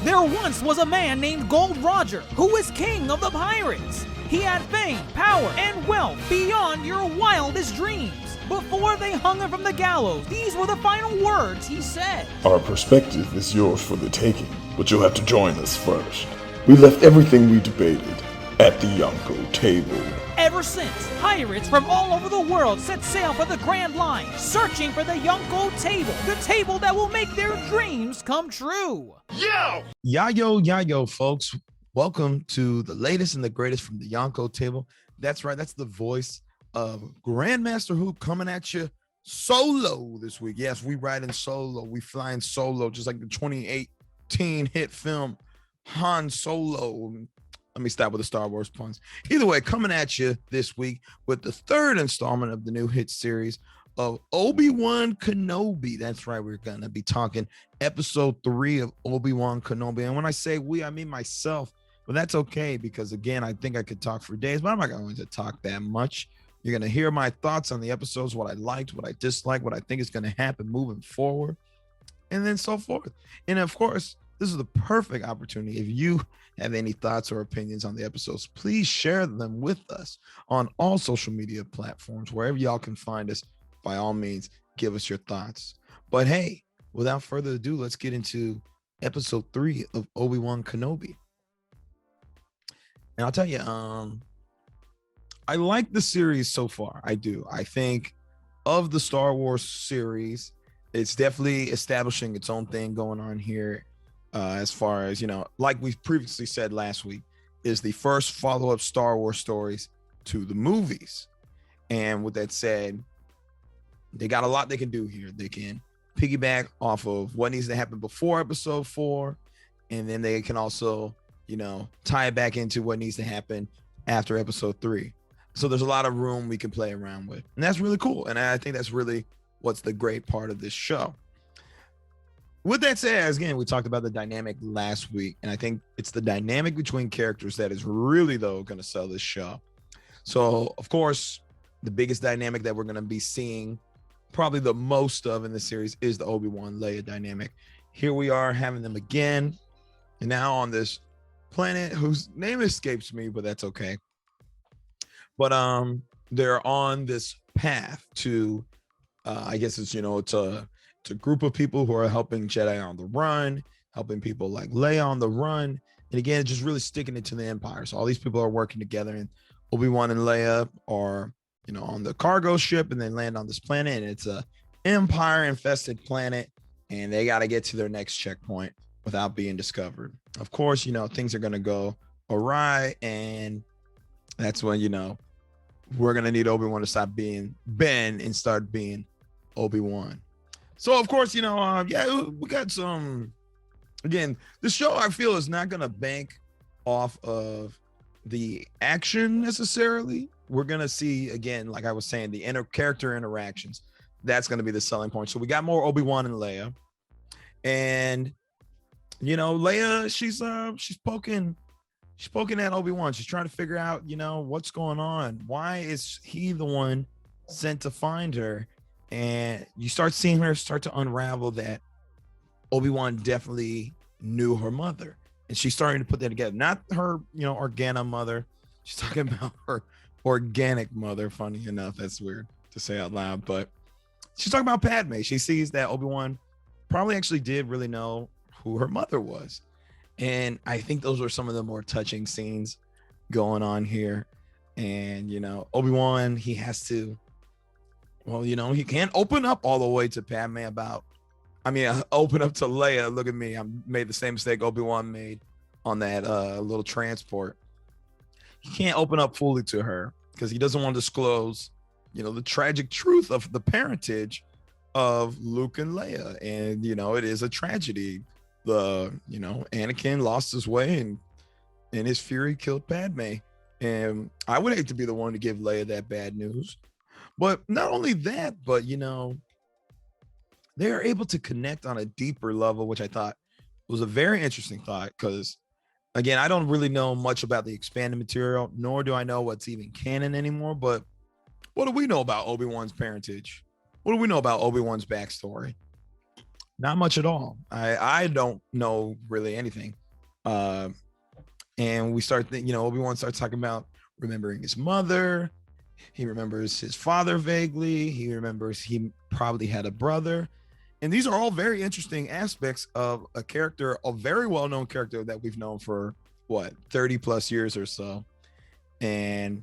There once was a man named Gold Roger who was king of the pirates. He had fame, power, and wealth beyond your wildest dreams. Before they hung him from the gallows, these were the final words he said. Our perspective is yours for the taking, but you'll have to join us first. We left everything we debated at the Yonkō Table. Ever since, pirates from all over the world set sail for the Grand Line, searching for the Yonkō Table, the table that will make their dreams come true. Yayo, folks. Welcome to the latest and the greatest from the Yonkō Table. That's right, that's the voice of GrandMasterHoop coming at you solo this week. Yes, we riding solo. We flying solo, just like the 2018 hit film Han Solo. Let me stop with the Star Wars puns. Either way, coming at you this week with the third installment of the new hit series of Obi-Wan Kenobi. That's right, we're going to be talking episode 3 of Obi-Wan Kenobi. And when I say we, I mean myself. But that's okay, because again, I think I could talk for days, but I'm not going to talk that much. You're going to hear my thoughts on the episodes, what I liked, what I disliked, what I think is going to happen moving forward, and then so forth. And of course, this is the perfect opportunity. If you have any thoughts or opinions on the episodes, please share them with us on all social media platforms, wherever y'all can find us. By all means, give us your thoughts. But hey, without further ado, let's get into episode 3 of Obi-Wan Kenobi. And I'll tell you, I like the series so far. I do. I think of the Star Wars series, it's definitely establishing its own thing going on here. As far as, like we previously said last week, is the first follow-up Star Wars stories to the movies. And with that said, they got a lot they can do here. They can piggyback off of what needs to happen before episode 4, and then they can also, tie it back into what needs to happen after episode 3. So there's a lot of room we can play around with, and that's really cool. And I think that's really what's the great part of this show. With that said, again, we talked about the dynamic last week, and I think it's the dynamic between characters that is really, though, going to sell this show. So, of course, the biggest dynamic that we're going to be seeing probably the most of in the series is the Obi-Wan Leia dynamic. Here we are having them again, and now on this planet whose name escapes me, but that's okay. But they're on this path to, I guess it's, it's a group of people who are helping Jedi on the run, helping people like Leia on the run. And again, just really sticking it to the Empire. So all these people are working together, and Obi-Wan and Leia are, on the cargo ship, and then land on this planet, and it's a Empire infested planet, and they got to get to their next checkpoint without being discovered. Of course, things are going to go awry, and that's when, we're going to need Obi-Wan to stop being Ben and start being Obi-Wan. So, of course, we got some, again, the show I feel is not going to bank off of the action necessarily. We're going to see, again, like I was saying, the character interactions. That's going to be the selling point. So we got more Obi-Wan and Leia. And, Leia, she's poking at Obi-Wan. She's trying to figure out, what's going on. Why is he the one sent to find her? And you start seeing her start to unravel that Obi-Wan definitely knew her mother. And she's starting to put that together. Not her, Organa mother. She's talking about her organic mother. Funny enough, that's weird to say out loud. But she's talking about Padme. She sees that Obi-Wan probably actually did really know who her mother was. And I think those were some of the more touching scenes going on here. And, Obi-Wan, he has to, he can't open up all the way to Padme open up to Leia. Look at me. I made the same mistake Obi-Wan made on that little transport. He can't open up fully to her because he doesn't want to disclose, the tragic truth of the parentage of Luke and Leia. And, it is a tragedy. Anakin lost his way and in his fury killed Padme. And I would hate to be the one to give Leia that bad news. But not only that, but, they are able to connect on a deeper level, which I thought was a very interesting thought. Because, again, I don't really know much about the expanded material, nor do I know what's even canon anymore. But what do we know about Obi-Wan's parentage? What do we know about Obi-Wan's backstory? Not much at all. I don't know really anything. And we start, Obi-Wan starts talking about remembering his mother. He remembers his father vaguely. He remembers he probably had a brother. And these are all very interesting aspects of a character, a very well-known character that we've known for 30 plus years or so. And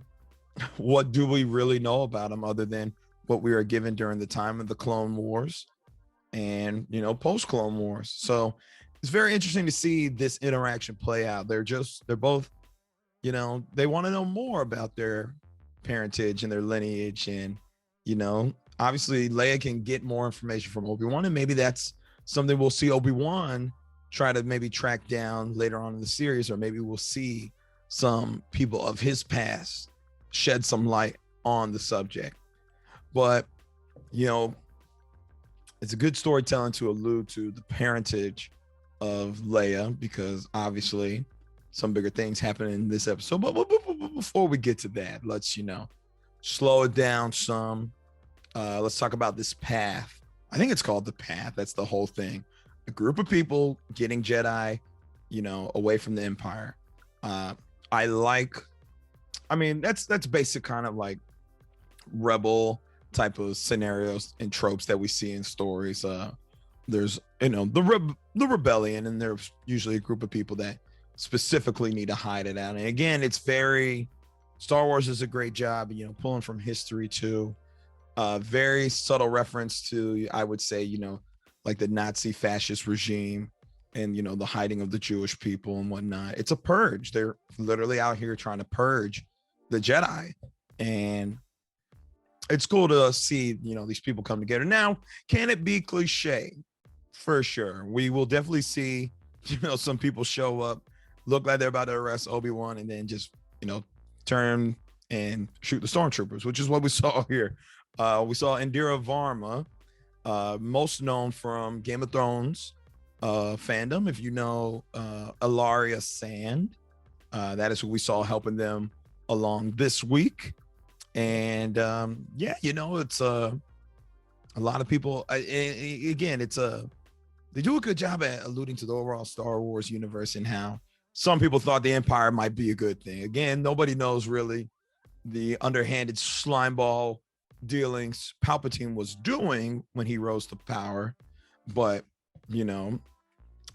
what do we really know about him other than what we were given during the time of the Clone Wars and, post Clone Wars? So it's very interesting to see this interaction play out. They're both, they want to know more about their parentage and their lineage. And, obviously Leia can get more information from Obi-Wan, and maybe that's something we'll see Obi-Wan try to maybe track down later on in the series, or maybe we'll see some people of his past shed some light on the subject. But, it's a good storytelling to allude to the parentage of Leia, because obviously some bigger things happen in this episode. But before we get to that, let's, slow it down some. Let's talk about this path. I think it's called the path. That's the whole thing. A group of people getting Jedi, away from the Empire. That's basic kind of like rebel type of scenarios and tropes that we see in stories. There's, the rebellion, and there's usually a group of people that specifically need to hide it out. And again, it's Star Wars does a great job, pulling from history too. Very subtle reference to, I would say, like the Nazi fascist regime and, the hiding of the Jewish people and whatnot. It's a purge. They're literally out here trying to purge the Jedi. And it's cool to see, these people come together. Now, can it be cliche? For sure. We will definitely see, some people show up, look like they're about to arrest Obi-Wan, and then just, turn and shoot the stormtroopers, which is what we saw here. We saw Indira Varma, most known from Game of Thrones fandom. If you know Ilaria Sand, that is who we saw helping them along this week. And it's a lot of people. Again, they do a good job at alluding to the overall Star Wars universe and how some people thought the Empire might be a good thing. Again, nobody knows really the underhanded slimeball dealings Palpatine was doing when he rose to power. But,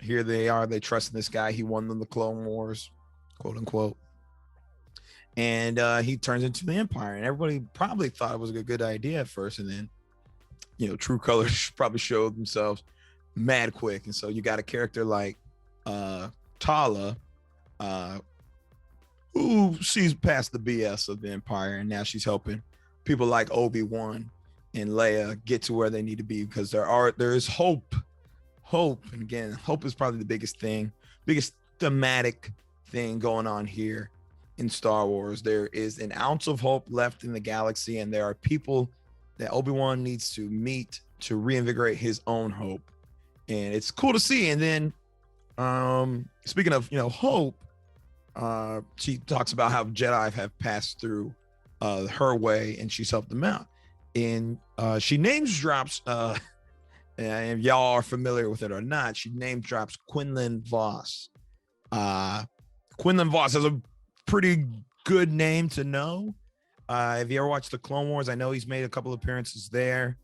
here they are. They trust in this guy. He won them the Clone Wars, quote unquote. And he turns into the Empire. And everybody probably thought it was a good idea at first. And then, true colors probably showed themselves mad quick. And so you got a character like Tala, who sees past the BS of the Empire, and now she's helping people like Obi-Wan and Leia get to where they need to be, because there is hope. And again, hope is probably the biggest thematic thing going on here in Star Wars. There is an ounce of hope left in the galaxy, and there are people that Obi-Wan needs to meet to reinvigorate his own hope. And it's cool to see. And then speaking of hope, she talks about how Jedi have passed through her way, and she's helped them out. And she names drops, and if y'all are familiar with it or not, she name drops Quinlan Vos. Quinlan Vos has a pretty good name to know. If you ever watched the Clone Wars, I know he's made a couple appearances there.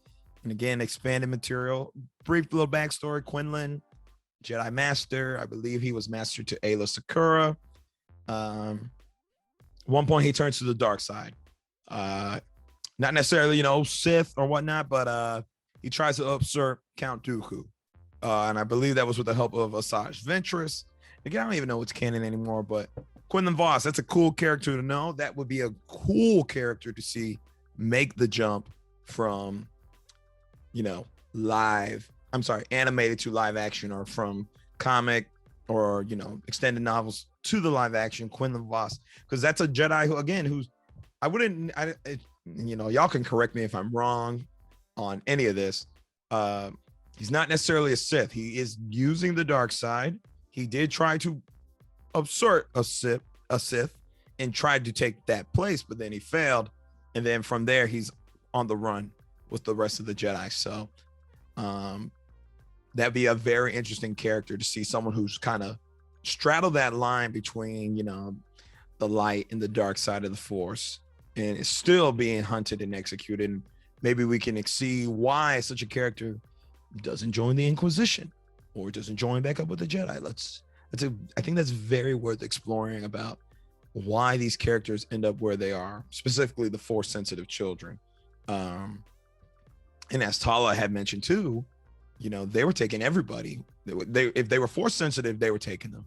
And again, expanded material. Brief little backstory: Quinlan, Jedi Master. I believe he was Master to Aayla Secura. One point he turns to the dark side. Not necessarily, Sith or whatnot, but he tries to usurp Count Dooku. And I believe that was with the help of Asajj Ventress. Again, I don't even know what's canon anymore, but Quinlan Vos, that's a cool character to know. That would be a cool character to see make the jump from, animated to live action, or from comic or, extended novels to the live action Quinlan Vos. Because that's a Jedi y'all can correct me if I'm wrong on any of this. He's not necessarily a Sith. He is using the dark side. He did try to usurp a Sith and tried to take that place, but then he failed. And then from there, he's on the run with the rest of the Jedi. So that'd be a very interesting character to see, someone who's kind of straddled that line between, you know, the light and the dark side of the Force, and is still being hunted and executed. And maybe we can see why such a character doesn't join the Inquisition or doesn't join back up with the Jedi. I think that's very worth exploring, about why these characters end up where they are, specifically the Force sensitive children. And as Tala had mentioned too, you know, they were taking everybody. If they were Force sensitive, they were taking them.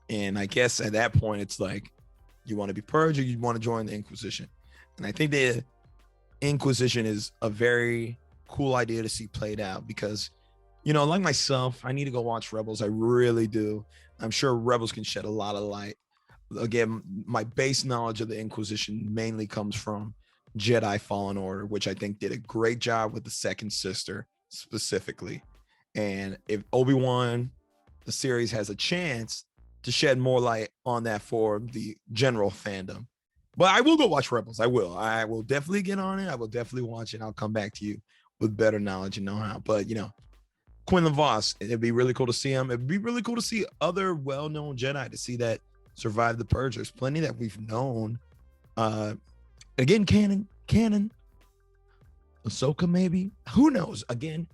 And I guess at that point, it's like, you want to be purged or you want to join the Inquisition. And I think the Inquisition is a very cool idea to see played out, because, you know, like myself, I need to go watch Rebels. I really do. I'm sure Rebels can shed a lot of light. Again, my base knowledge of the Inquisition mainly comes from Jedi Fallen Order, which I think did a great job with the second sister specifically. And if Obi-Wan, the series, has a chance to shed more light on that for the general fandom. But I will go watch Rebels. I will definitely get on it. I will definitely watch it. I'll come back to you with better knowledge and know-how. But, you know, Quinlan Vos, it'd be really cool to see him. It'd be really cool to see other well-known Jedi, to see that survive the purge. There's plenty that we've known. Again, canon. Ahsoka, maybe. Who knows? Again,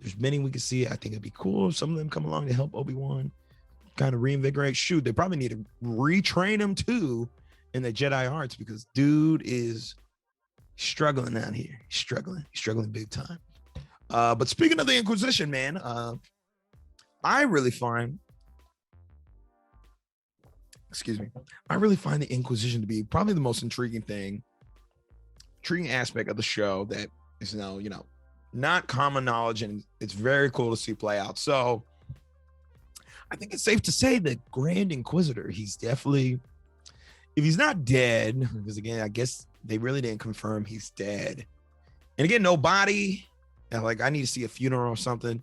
there's many we can see. I think it'd be cool if some of them come along to help Obi-Wan kind of reinvigorate. Shoot, they probably need to retrain him too in the Jedi arts, because dude is struggling out here. He's struggling big time. But speaking of the Inquisition, man, I really find the Inquisition to be probably the most intriguing aspect of the show that is now, you know, not common knowledge, and it's very cool to see play out. So I think it's safe to say that Grand Inquisitor, he's definitely, if he's not dead, because again, I guess they really didn't confirm he's dead. And again, no body. Like, I need to see a funeral or something,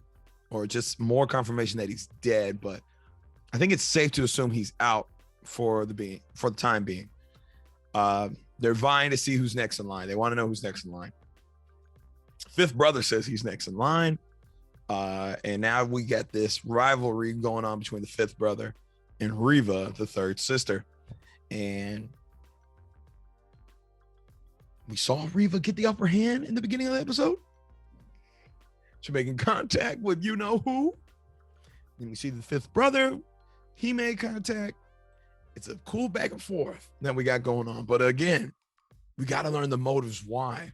or just more confirmation that he's dead. But I think it's safe to assume he's out for the time being. They're vying to see who's next in line. They want to know who's next in line. Fifth brother says he's next in line. And now we got this rivalry going on between the fifth brother and Reva, the third sister. And we saw Reva get the upper hand in the beginning of the episode. She's making contact with you know who. Then we see the fifth brother. He made contact. It's a cool back and forth that we got going on. But again, we got to learn the motives why.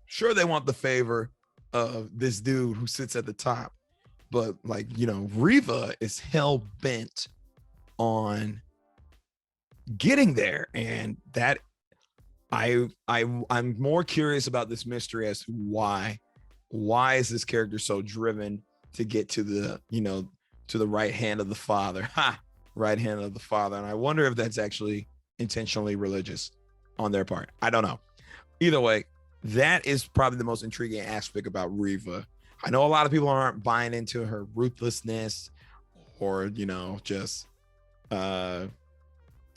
Sure, they want the favor of this dude who sits at the top. But, like, you know, Reva is hell bent on getting there. And that I'm more curious about this mystery as to why. Why is this character so driven to get to the, you know, to the right hand of the father? Right hand of the father. And I wonder if that's actually intentionally religious on their part. I don't know. Either way, that is probably the most intriguing aspect about Reva. I know a lot of people aren't buying into her ruthlessness or, you know, just I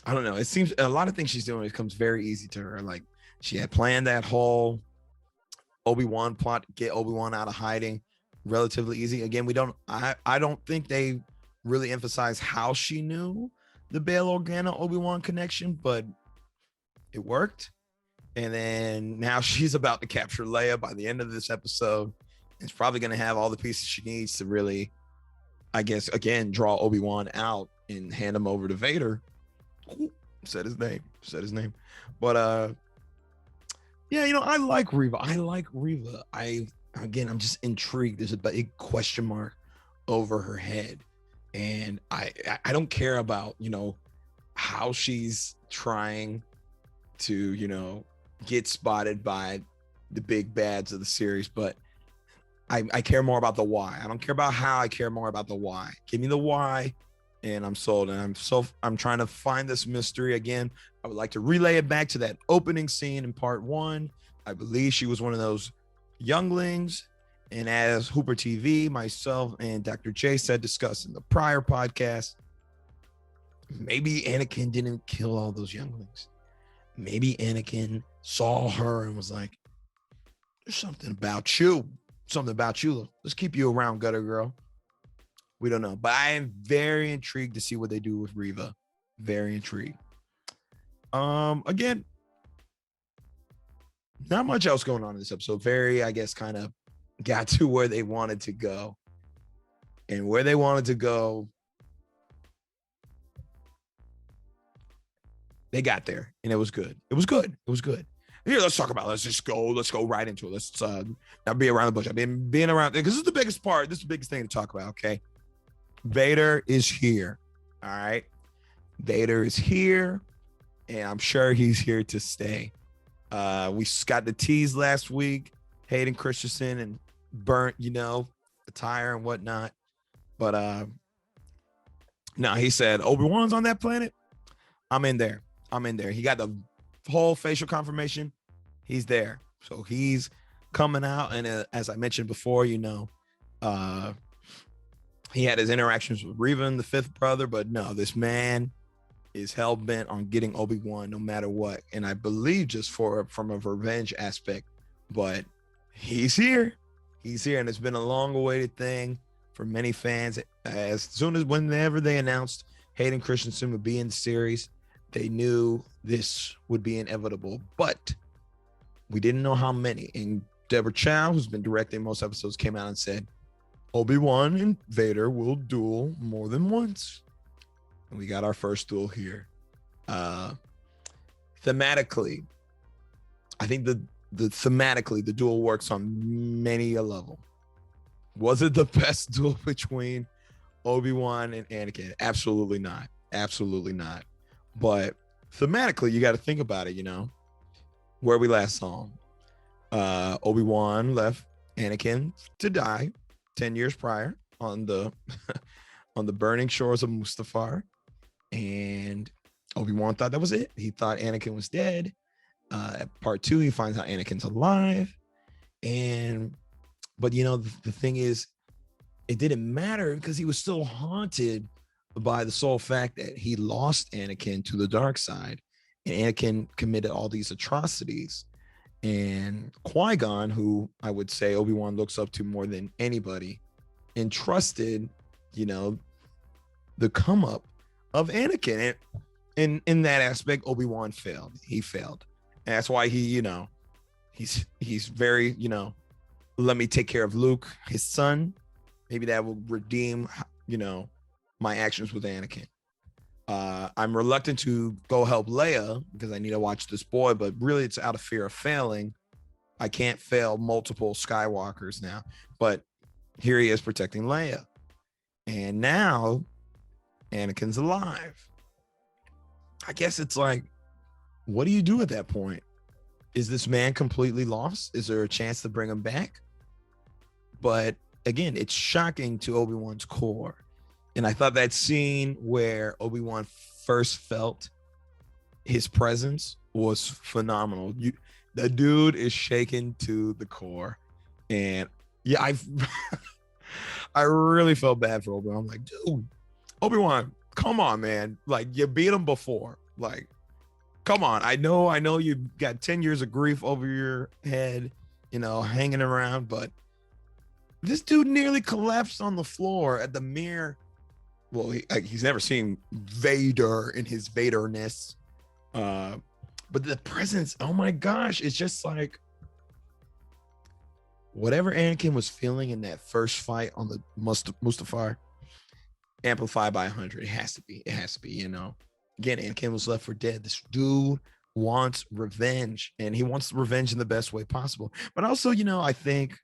don't know. It seems a lot of things she's doing, it comes very easy to her. Like, she had planned that whole Obi-Wan plot to get Obi-Wan out of hiding relatively easy. Again, I don't think they really emphasize how she knew the Bail Organa Obi-Wan connection, but it worked. And then now she's about to capture Leia by the end of this episode. It's probably going to have all the pieces she needs to really, I guess, again, draw Obi-Wan out and hand him over to Vader. Ooh, said his name. But yeah, you know, I like Reva. I'm just intrigued. There's a big question mark over her head. And I don't care about, you know, how she's trying to, you know, get spotted by the big bads of the series, but I care more about the why. I don't care about how. I care more about the why. Give me the why, and I'm sold. And I'm trying to find this mystery again. I would like to relay it back to that opening scene in part 1. I believe she was one of those younglings. And as Hooper TV, myself, and Dr. J said, discussed in the prior podcast, maybe Anakin didn't kill all those younglings. Maybe Anakin saw her and was like, there's something about you. Let's keep you around, gutter girl. We don't know. But I am very intrigued to see what they do with Reva. Very intrigued. Again, not much else going on in this episode. Very, I guess, kind of got to where they wanted to go. And where they wanted to go, they got there, and it was good. It was good. It was good. Here, let's talk about it. Let's go right into it. Let's not be around the bush. I've been being around, because this is the biggest part. This is the biggest thing to talk about, okay? Vader is here, all right? Vader is here, and I'm sure he's here to stay. We got the tease last week, Hayden Christensen and burnt, the tire and whatnot. But no, he said, Obi-Wan's on that planet. I'm in there. He got the whole facial confirmation. He's there. So he's coming out. And as I mentioned before, he had his interactions with Revan, the fifth brother. But no, this man is hell-bent on getting Obi-Wan no matter what. And I believe just from a revenge aspect. But he's here. He's here. And it's been a long-awaited thing for many fans. As soon as whenever they announced Hayden Christensen would be in the series, they knew this would be inevitable, but we didn't know how many. And Deborah Chow, who's been directing most episodes, came out and said, Obi-Wan and Vader will duel more than once. And we got our first duel here. Thematically, I think the duel works on many a level. Was it the best duel between Obi-Wan and Anakin? Absolutely not. Absolutely not. But thematically, you got to think about it, where we last saw him. Obi-Wan left Anakin to die 10 years prior on the on the burning shores of Mustafar. And Obi-Wan thought that was it. He thought Anakin was dead. At part 2, he finds out Anakin's alive. But the thing is, it didn't matter because he was still haunted by the sole fact that he lost Anakin to the dark side, and Anakin committed all these atrocities. And Qui-Gon, who I would say Obi-Wan looks up to more than anybody, entrusted, the come up of Anakin. And in that aspect, Obi-Wan failed. He failed. And that's why he's very, let me take care of Luke, his son. Maybe that will redeem, my actions with Anakin. I'm reluctant to go help Leia because I need to watch this boy, but really it's out of fear of failing. I can't fail multiple Skywalkers now, but here he is protecting Leia. And now Anakin's alive. I guess it's like, what do you do at that point? Is this man completely lost? Is there a chance to bring him back? But again, it's shocking to Obi-Wan's core. And I thought that scene where Obi-Wan first felt his presence was phenomenal. The dude is shaken to the core. And yeah, I really felt bad for Obi-Wan. I'm like, dude, Obi-Wan, come on, man. Like, you beat him before. Like, come on. I know you got 10 years of grief over your head, hanging around, but this dude nearly collapsed on the floor at the mere. Well, he's never seen Vader in his Vaderness. But the presence, oh my gosh, it's just like whatever Anakin was feeling in that first fight on the Mustafar, amplified by 100. It has to be. Again, Anakin was left for dead. This dude wants revenge, and he wants revenge in the best way possible. But also, I think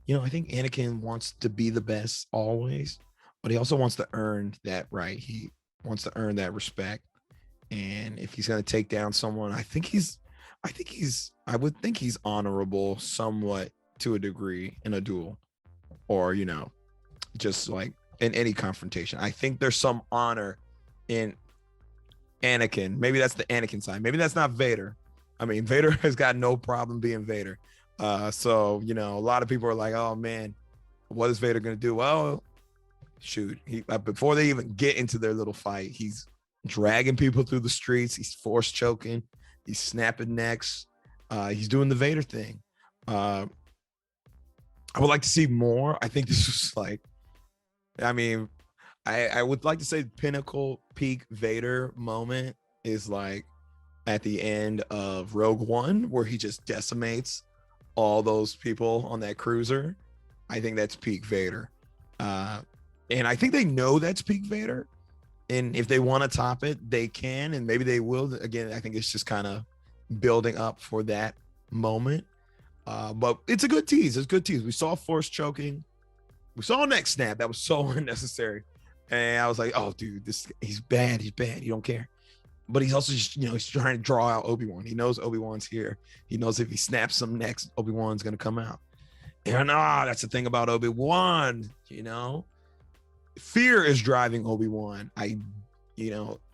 Anakin wants to be the best always, but he also wants to earn that right. He wants to earn that respect. And if he's going to take down someone, I would think he's honorable somewhat to a degree in a duel, or, just like in any confrontation. I think there's some honor in Anakin. Maybe that's the Anakin side. Maybe that's not Vader. I mean, Vader has got no problem being Vader. So, a lot of people are like, oh man, what is Vader going to do? Well, shoot, before they even get into their little fight, he's dragging people through the streets. He's force choking. He's snapping necks. He's doing the Vader thing. I would like to see more. I think this was like, I mean, I would like to say pinnacle peak Vader moment is like at the end of Rogue One, where he just decimates all those people on that cruiser. I think that's peak Vader. And I think they know that's peak Vader. And if they want to top it, they can, and maybe they will. Again, I think it's just kind of building up for that moment. But it's a good tease. It's a good tease. We saw Force choking. We saw neck snap. That was so unnecessary. And I was like, oh, dude, he's bad. He's bad. You don't care. But he's also just, he's trying to draw out Obi-Wan. He knows Obi-Wan's here. He knows if he snaps some necks, Obi-Wan's going to come out. And that's the thing about Obi-Wan, fear is driving Obi-Wan.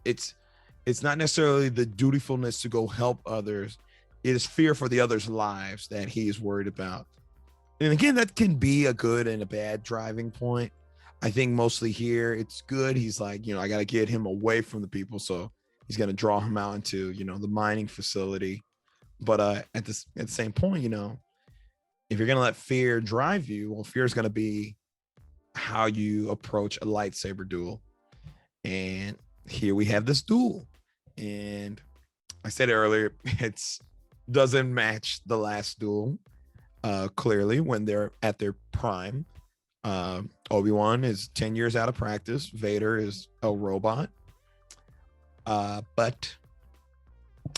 It's not necessarily the dutifulness to go help others. It is fear for the others' lives that he is worried about. And again, that can be a good and a bad driving point. I think mostly here it's good. He's like, I got to get him away from the people. So he's going to draw him out into, the mining facility. But at the same point, if you're going to let fear drive you, well, fear is going to be how you approach a lightsaber duel. And here we have this duel. And I said earlier, it's doesn't match the last duel. Clearly, when they're at their prime, Obi-Wan is 10 years out of practice. Vader is a robot. But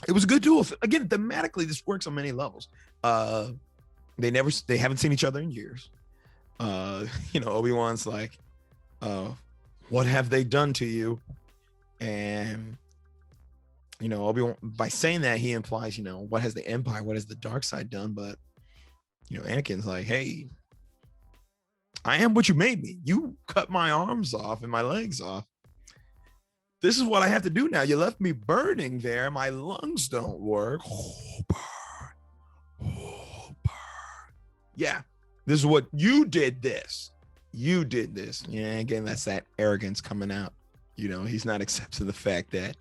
it was a good duel. Again, thematically, this works on many levels. They haven't seen each other in years. Obi-Wan's like, what have they done to you? And Obi-Wan, by saying that, he implies, what has the Empire, what has the dark side done? But Anakin's like, hey, I am what you made me. You cut my arms off and my legs off. This is what I have to do now. You left me burning there. My lungs don't work. Yeah, this is what you did. You did this. Yeah, again, that's that arrogance coming out. He's not accepting the fact that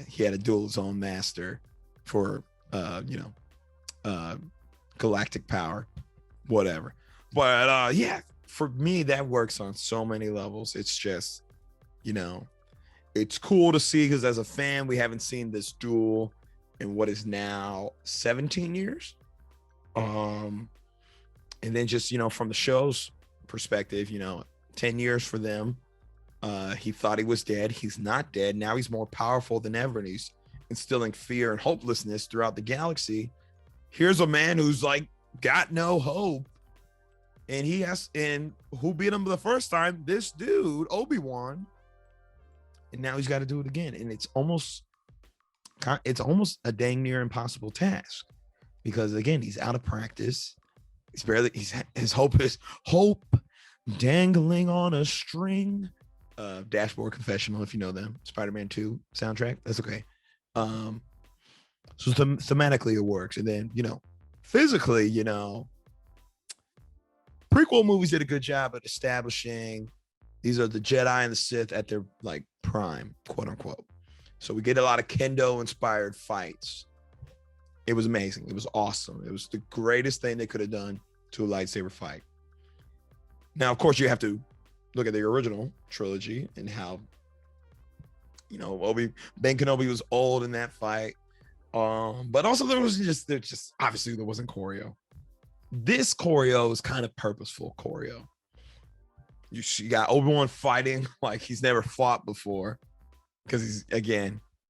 he had to duel his own master for galactic power, whatever. But for me, that works on so many levels. It's just, it's cool to see, because as a fan, we haven't seen this duel in what is now 17 years. And then just, from the show's perspective, 10 years for them. He thought he was dead. He's not dead. Now he's more powerful than ever, and he's instilling fear and hopelessness throughout the galaxy. Here's a man who's like got no hope, and who beat him the first time? This dude, Obi-Wan. And now he's got to do it again, and it's almost a dang near impossible task, because again, he's out of practice. His hope is dangling on a string. Dashboard Confessional, if you know them, Spider-Man 2 soundtrack. That's okay. So thematically it works, and then physically, prequel movies did a good job at establishing these are the Jedi and the Sith at their like prime, quote unquote. So we get a lot of kendo inspired fights. It was amazing. It was awesome. It was the greatest thing they could have done to a lightsaber fight. Now, of course, you have to look at the original trilogy and how, Ben Kenobi was old in that fight. But also there obviously there wasn't choreo. This choreo is kind of purposeful choreo. You got Obi-Wan fighting like he's never fought before, because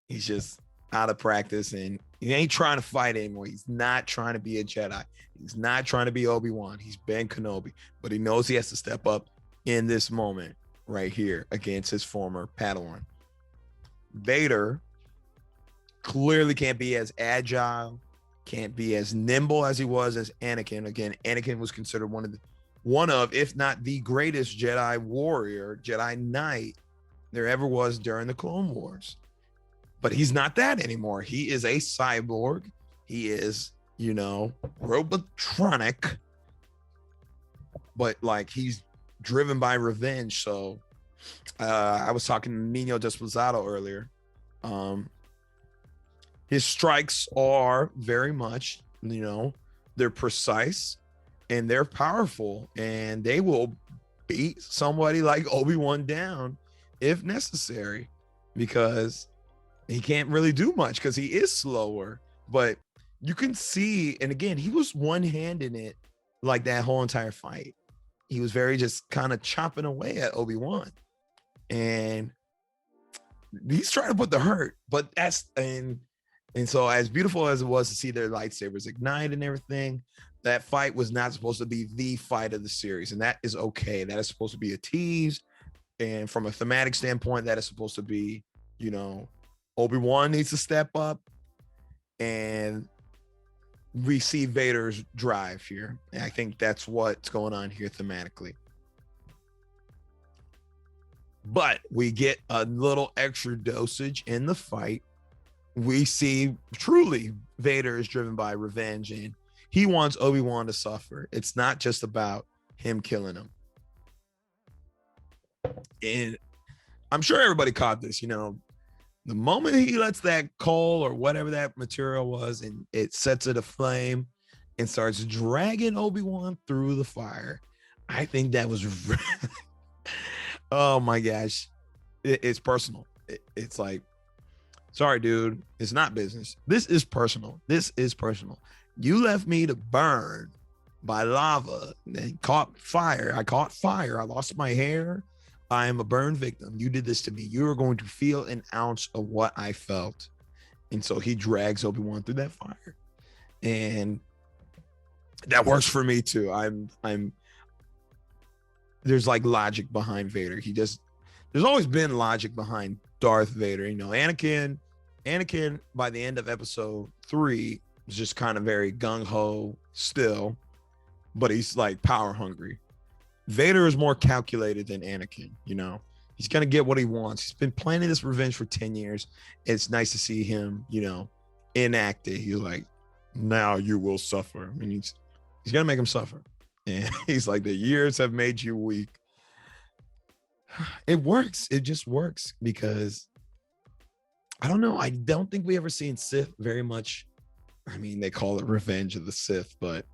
he's just out of practice, and he ain't trying to fight anymore. He's not trying to be a Jedi. He's not trying to be Obi-Wan. He's Ben Kenobi, but he knows he has to step up in this moment right here against his former Padawan. Vader clearly can't be as agile, can't be as nimble as he was as Anakin. Again, Anakin was considered one of, if not the greatest Jedi warrior, Jedi Knight there ever was during the Clone Wars. But he's not that anymore. He is a cyborg. He is, robotronic, but like he's driven by revenge. So I was talking to Nino Desposado earlier. His strikes are very much, they're precise, and they're powerful, and they will beat somebody like Obi-Wan down if necessary, because he can't really do much because he is slower. But you can see, and again, he was one-handing it like that whole entire fight. He was very just kind of chopping away at Obi-Wan, and he's trying to put the hurt. But and so as beautiful as it was to see their lightsabers ignite and everything, that fight was not supposed to be the fight of the series, and that is okay. That is supposed to be a tease, and from a thematic standpoint, that is supposed to be, you know, Obi-Wan needs to step up, and we see Vader's drive here. And I think that's what's going on here thematically. But we get a little extra dosage in the fight. We see truly Vader is driven by revenge, and he wants Obi-Wan to suffer. It's not just about him killing him. And I'm sure everybody caught this, you know, the moment he lets that coal or whatever that material was, and it sets it aflame and starts dragging Obi-Wan through the fire. I think that was, oh my gosh, it's personal. It's like, sorry, dude, it's not business. This is personal. This is personal. You left me to burn by lava and caught fire. I caught fire. I lost my hair. I am a burn victim. You did this to me. You are going to feel an ounce of what I felt. And so he drags Obi-Wan through that fire. And that works for me too. There's like logic behind Vader. There's always been logic behind Darth Vader. You know, Anakin by the end of episode 3 was just kind of very gung-ho still, but he's like power hungry. Vader is more calculated than Anakin, you know. He's going to get what he wants. He's been planning this revenge for 10 years. It's nice to see him, you know, enacted. He's like, now you will suffer. I mean, he's going to make him suffer. And he's like, the years have made you weak. It works. It just works because, I don't know. I don't think we ever seen Sith very much. I mean, they call it Revenge of the Sith, but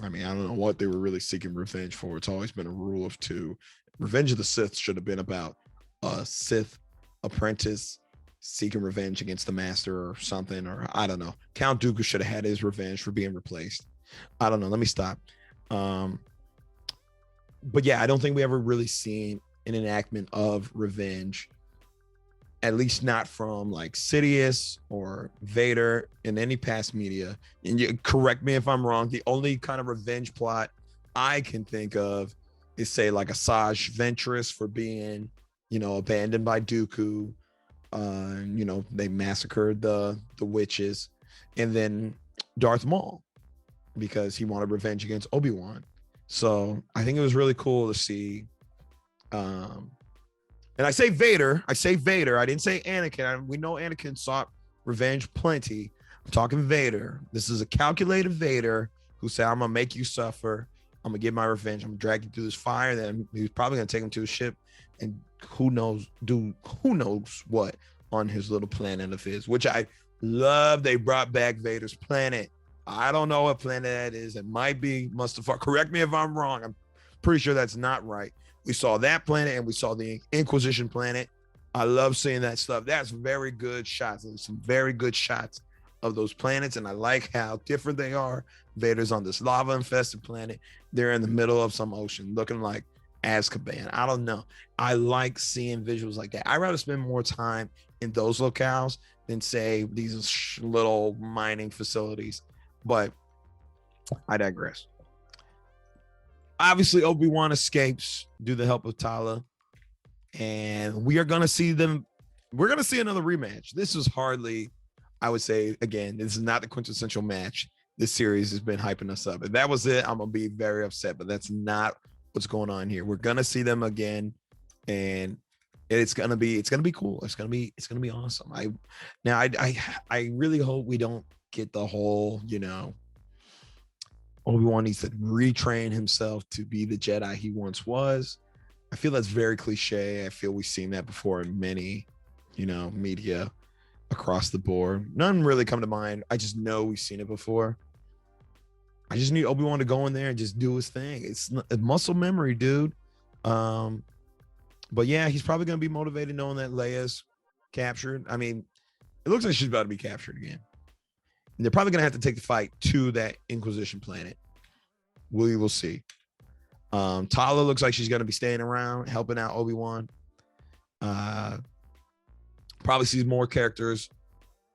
I mean, I don't know what they were really seeking revenge for. It's always been a rule of two. Revenge of the Sith should have been about a Sith apprentice seeking revenge against the master or something, or I don't know. Count Dooku should have had his revenge for being replaced. I don't know. Let me stop. But yeah, I don't think we ever really seen an enactment of revenge, at least not from like Sidious or Vader in any past media. And you correct me if I'm wrong. The only kind of revenge plot I can think of is, say, like Asajj Ventress for being, you know, abandoned by Dooku. You know, they massacred the witches, and then Darth Maul because he wanted revenge against Obi-Wan. So I think it was really cool to see. And I say Vader. I didn't say Anakin. We know Anakin sought revenge plenty. I'm talking Vader. This is a calculated Vader who said, I'm going to make you suffer. I'm going to get my revenge. I'm going to drag you through this fire. Then he's probably going to take him to a ship and who knows what on his little planet of his, which I love. They brought back Vader's planet. I don't know what planet that is. It might be Mustafar. Correct me if I'm wrong. I'm pretty sure that's not right. We saw that planet and we saw the Inquisition planet. I love seeing that stuff. That's very good shots. There's some very good shots of those planets, and I like how different they are. Vader's on this lava-infested planet. They're in the middle of some ocean, looking like Azkaban. I don't know. I like seeing visuals like that. I'd rather spend more time in those locales than, say, these little mining facilities. But I digress. Obviously, Obi-Wan escapes due to the help of Tala, and we are going to see them. We're going to see another rematch. This is hardly, I would say, again, this is not the quintessential match this series has been hyping us up. If that was it, I'm going to be very upset, but that's not what's going on here. We're going to see them again, and it's going to be cool. It's going to be awesome. I really hope we don't get the whole, you know, Obi-Wan needs to retrain himself to be the Jedi he once was. I feel that's very cliche. I feel we've seen that before in many, you know, media across the board. None really come to mind. I just know we've seen it before. I just need Obi-Wan to go in there and just do his thing. It's muscle memory, dude. But yeah, he's probably going to be motivated knowing that Leia's captured. I mean, it looks like she's about to be captured again. And they're probably going to have to take the fight to that Inquisition planet. We will see. Tala looks like she's going to be staying around, helping out Obi-Wan. Probably sees more characters.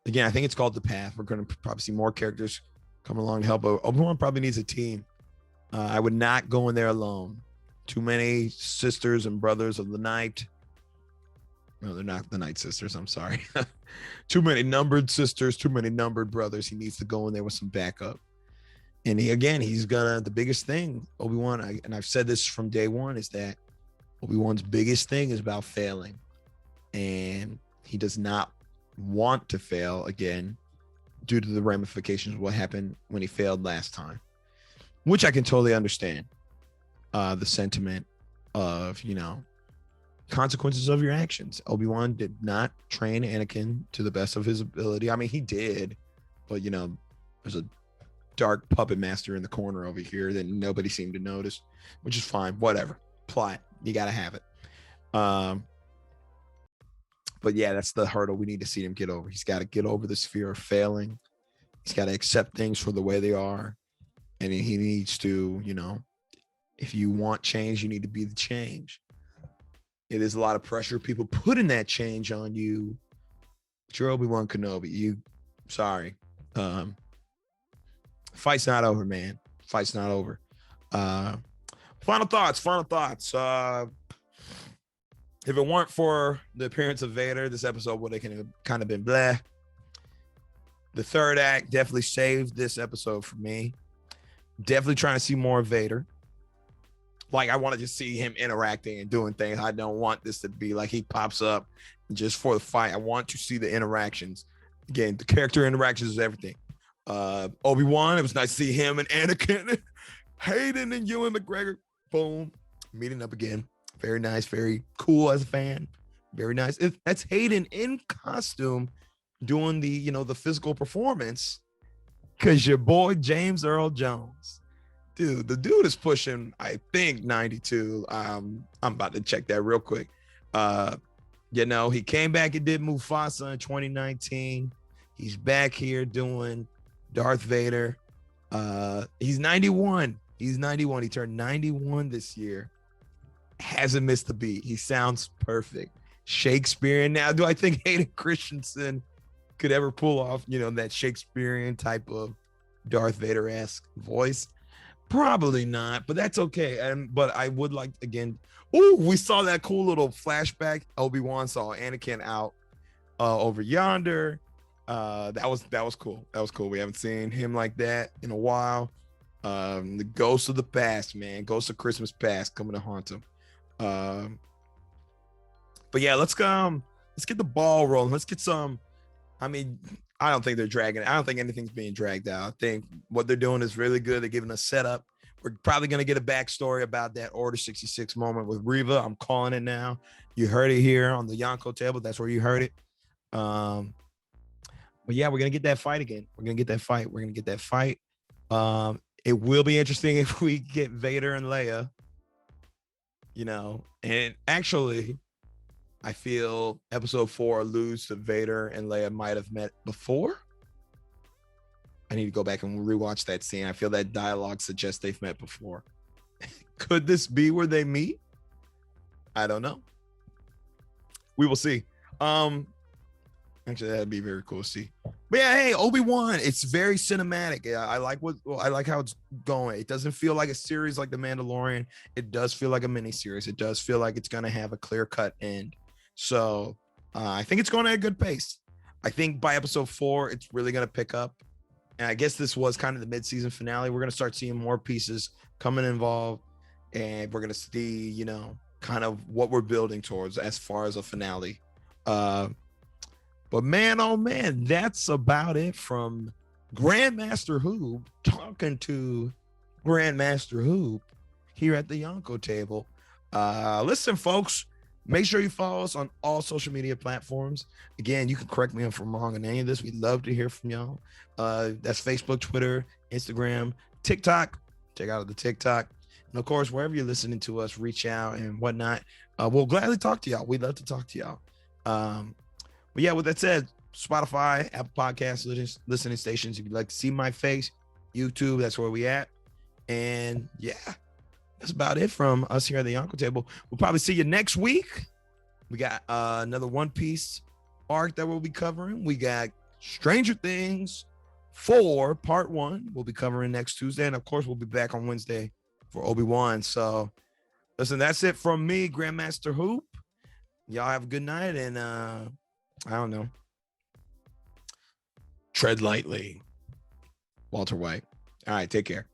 Again, I think it's called The Path. We're going to probably see more characters come along to help. Obi-Wan probably needs a team. I would not go in there alone. Too many sisters and brothers of the night. No, they're not the Night Sisters. I'm sorry. Too many numbered sisters, too many numbered brothers. He needs to go in there with some backup. And he's gonna, the biggest thing, Obi-Wan, and I've said this from day one, is that Obi-Wan's biggest thing is about failing. And he does not want to fail again due to the ramifications of what happened when he failed last time, which I can totally understand. The sentiment of, consequences of your actions. Obi-Wan did not train Anakin to the best of his ability. I mean, he did, but there's a dark puppet master in the corner over here that nobody seemed to notice, which is fine. Whatever. Plot. You got to have it. But yeah, that's the hurdle we need to see him get over. He's got to get over this fear of failing. He's got to accept things for the way they are. And he needs to, if you want change, you need to be the change. It is a lot of pressure people putting that change on you. But you're Obi-Wan Kenobi. Sorry. Fight's not over, man. Fight's not over. Final thoughts. If it weren't for the appearance of Vader, this episode would have kind of been blah. The third act definitely saved this episode for me. Definitely trying to see more of Vader. Like, I want to just see him interacting and doing things. I don't want this to be like he pops up just for the fight. I want to see the interactions. Again, the character interactions is everything. Obi-Wan, it was nice to see him and Anakin, Hayden and Ewan McGregor, boom, meeting up again. Very nice, very cool as a fan. Very nice. That's Hayden in costume doing the, the physical performance, because your boy James Earl Jones. Dude, the dude is pushing, I think, 92. I'm about to check that real quick. He came back and did Mufasa in 2019. He's back here doing Darth Vader. He's 91. He turned 91 this year. Hasn't missed a beat. He sounds perfect. Shakespearean. Now, do I think Hayden Christensen could ever pull off, that Shakespearean type of Darth Vader-esque voice? Probably not, but that's okay. But I would like, again, we saw that cool little flashback. Obi-Wan saw Anakin out over yonder. That was cool. That was cool. We haven't seen him like that in a while. The ghosts of the past, man. Ghosts of Christmas past coming to haunt him. But yeah, let's get the ball rolling. Let's get some. I mean, I don't think they're dragging it. I don't think anything's being dragged out. I think what they're doing is really good. They're giving us setup. We're probably going to get a backstory about that Order 66 moment with Reva. I'm calling it now. You heard it here on the Yonkō Table. That's where you heard it. But yeah, we're going to get that fight again. We're going to get that fight. It will be interesting if we get Vader and Leia, and actually, I feel episode 4 alludes to Vader and Leia might have met before. I need to go back and rewatch that scene. I feel that dialogue suggests they've met before. Could this be where they meet? I don't know. We will see. Actually, that'd be very cool to see. But yeah, hey, Obi-Wan, it's very cinematic. I like how it's going. It doesn't feel like a series like The Mandalorian. It does feel like a mini series. It does feel like it's gonna have a clear-cut end. So I think it's going at a good pace. I think by episode 4, it's really going to pick up. And I guess this was kind of the mid-season finale. We're going to start seeing more pieces coming involved. And we're going to see, kind of what we're building towards as far as a finale. But man, oh man, that's about it from GrandMasterHoop talking to GrandMasterHoop here at the Yonkō Table. Listen, folks. Make sure you follow us on all social media platforms. Again, you can correct me if I'm wrong on any of this. We'd love to hear from y'all. That's Facebook, Twitter, Instagram, TikTok. Check out the TikTok. And of course, wherever you're listening to us, reach out and whatnot. We'll gladly talk to y'all. We'd love to talk to y'all. But yeah, with that said, Spotify, Apple Podcasts, listening stations. If you'd like to see my face, YouTube, that's where we at. And yeah, that's about it from us here at the Yonkō Table. We'll probably see you next week. We got another One Piece arc that we'll be covering. We got Stranger Things 4 Part 1 we'll be covering next Tuesday. And of course, we'll be back on Wednesday for Obi-Wan. So listen, that's it from me, GrandMasterHoop. Y'all have a good night, and I don't know. Tread lightly. Walter White. All right, take care.